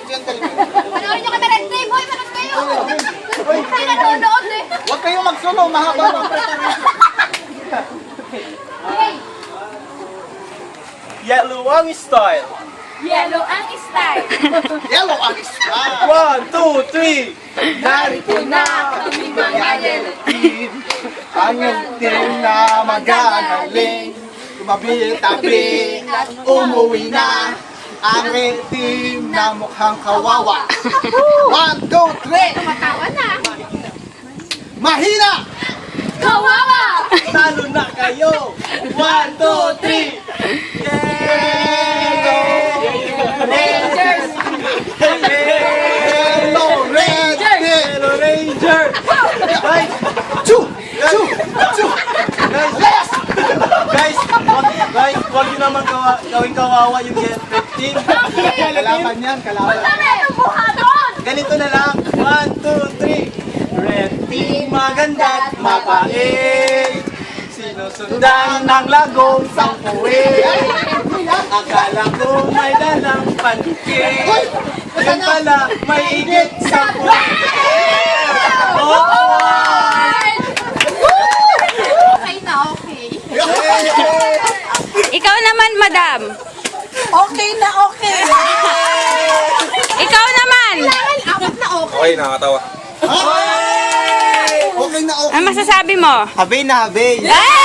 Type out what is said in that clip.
yan, galing. Panoorin nyo kami Red Team. Hoy, manood kayo. Hindi nanonood eh. Huwag kayong magsulo, mahaba ang preparation. Okay. Yellow ang style. Yellow ang style. Yellow ang style. 1, 2, 3. Narito na kami mga yellow team. Ang team na magagaling. Tumabi-tabi at umuwi na. Ang red team na mukhang kawawa. 1, 2, 3. Matawa na. Mahina! Kawawa. Talo na kayo. 1, 2, 3. Rangers. Yellow red team! Yellow Ranger. Guys, Choo! Choo! Choo! guys, huwag nyo naman gawing kawawa yung red team. Kalaban yan, kalaban. Dami. Ang buhaton. Ganito na lang. 1, 2, 3. Red team maganda at mapait. Sinusundan ng lagong sampuin. Akala ko may dalang panikit. Yan pala may igit sa puwit. Okay na, okay. Ikaw naman, madam. Okay na, okay. Ikaw naman. Kailangan apat na okay. Okay, nakakatawa. Okay na okay. Ano masasabi mo? Habay na habay. Hey!